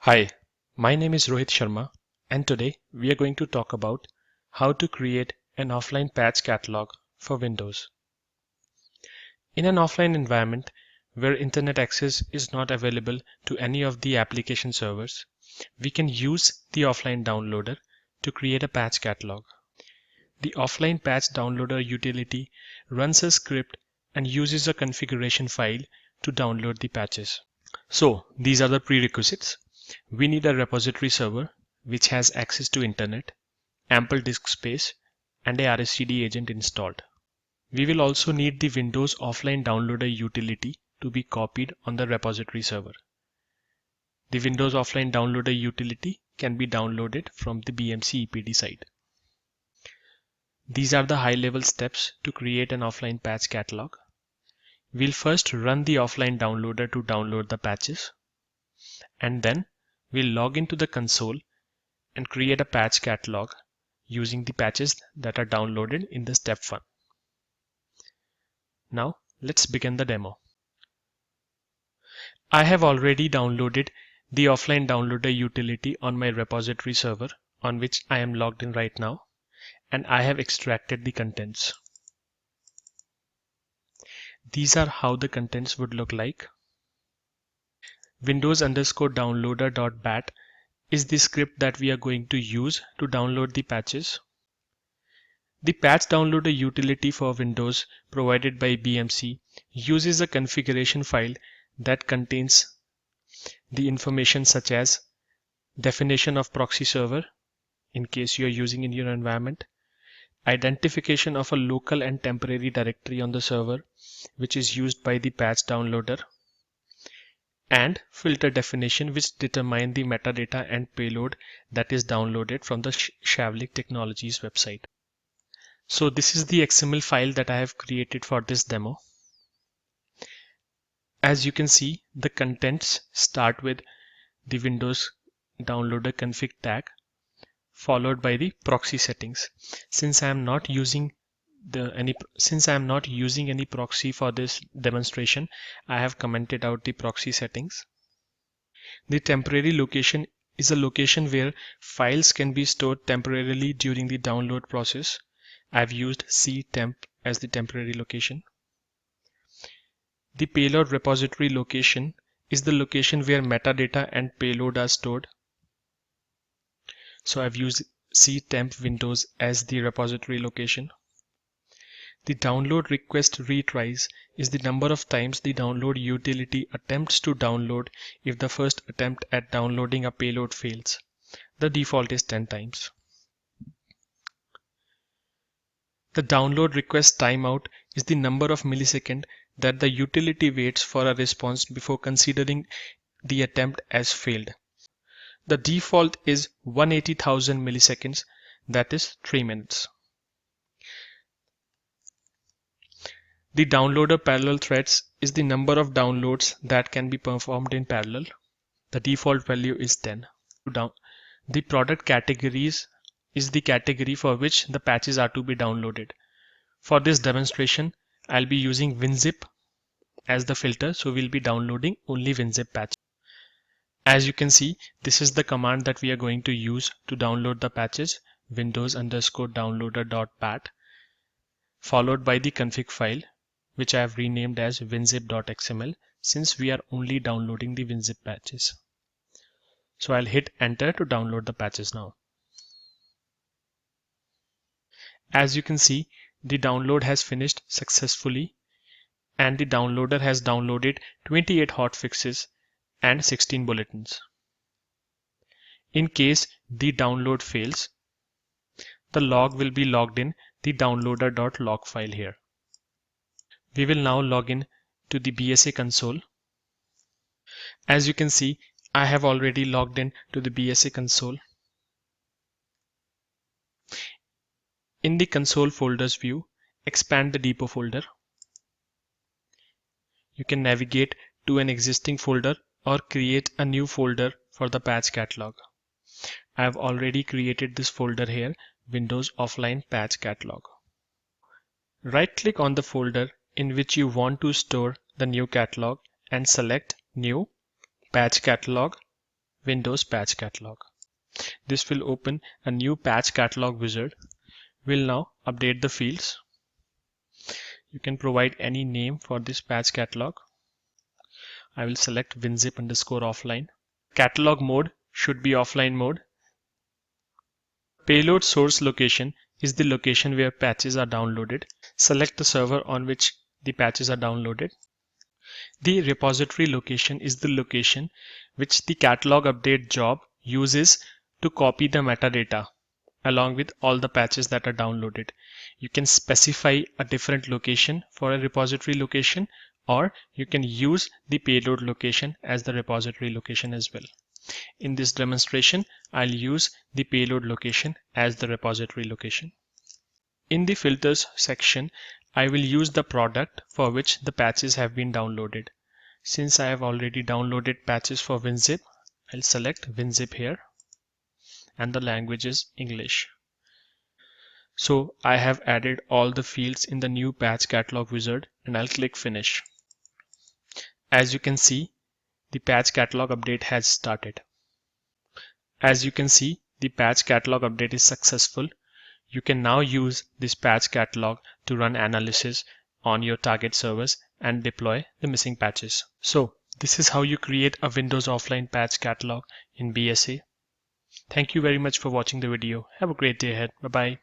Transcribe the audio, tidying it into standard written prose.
Hi, my name is Rohit Sharma, and today we are going to talk about how to create an offline patch catalog for Windows. In an offline environment where internet access is not available to any of the application servers, we can use the offline downloader to create a patch catalog. The offline patch downloader utility runs a script and uses a configuration file to download the patches. So these are the prerequisites. We need a repository server which has access to internet, ample disk space, and a RSTD agent installed. We will also need the Windows offline downloader utility to be copied on the repository server. The Windows offline downloader utility can be downloaded from the BMC EPD site. These are the high-level steps to create an offline patch catalog. We'll first run the offline downloader to download the patches, and then we'll log into the console and create a patch catalog using the patches that are downloaded in the step 1. Now let's begin the demo. I have already downloaded the offline downloader utility on my repository server on which I am logged in right now, and I have extracted the contents. These are how the contents would look like. Windows_downloader.bat is the script that we are going to use to download the patches. The patch downloader utility for Windows provided by BMC uses a configuration file that contains the information such as definition of proxy server in case you are using in your environment, identification of a local and temporary directory on the server which is used by the patch downloader, and filter definition which determine the metadata and payload that is downloaded from the Shavlik Technologies website. So this is the XML file that I have created for this demo. As you can see, the contents start with the Windows downloader config tag followed by the proxy settings. Since I am not using any proxy for this demonstration, I have commented out the proxy settings. The temporary location is a location where files can be stored temporarily during the download process. I've used ctemp as the temporary location. The payload repository location is the location where metadata and payload are stored. So I've used ctemp Windows as the repository location. The download request retries is the number of times the download utility attempts to download if the first attempt at downloading a payload fails. The default is 10 times. The download request timeout is the number of milliseconds that the utility waits for a response before considering the attempt as failed. The default is 180,000 milliseconds, that is 3 minutes. The downloader parallel threads is the number of downloads that can be performed in parallel. The default value is 10. The product categories is the category for which the patches are to be downloaded. For this demonstration, I'll be using winzip as the filter, so we'll be downloading only winzip patches. As you can see, this is the command that we are going to use to download the patches, windows_downloader.bat, followed by the config file, which I have renamed as winzip.xml since we are only downloading the winzip patches. So I'll hit enter to download the patches now. As you can see, the download has finished successfully and the downloader has downloaded 28 hotfixes and 16 bulletins. In case the download fails, the log will be logged in the downloader.log file here. We will now log in to the BSA console. As you can see, I have already logged in to the BSA console. In the console folders view, expand the depot folder. You can navigate to an existing folder or create a new folder for the patch catalog. I have already created this folder here, Windows Offline Patch Catalog. Right-click on the folder in which you want to store the new catalog and select New Patch Catalog Windows Patch Catalog. This will open a new patch catalog wizard. We'll now update the fields. You can provide any name for this patch catalog. I will select winzip underscore offline. Catalog mode should be offline mode. Payload source location is the location where patches are downloaded. Select the server on which the patches are downloaded. The repository location is the location which the catalog update job uses to copy the metadata along with all the patches that are downloaded. You can specify a different location for a repository location, or you can use the payload location as the repository location as well. In this demonstration, I'll use the payload location as the repository location. In the filters section, I will use the product for which the patches have been downloaded. Since I have already downloaded patches for WinZip, I'll select WinZip here, and the language is English. So I have added all the fields in the new patch catalog wizard, and I'll click finish. As you can see, the patch catalog update has started. As you can see, the patch catalog update is successful. You can now use this patch catalog to run analysis on your target servers and deploy the missing patches. So this is how you create a Windows offline patch catalog in BSA. Thank you very much for watching the video. Have a great day ahead. Bye-bye.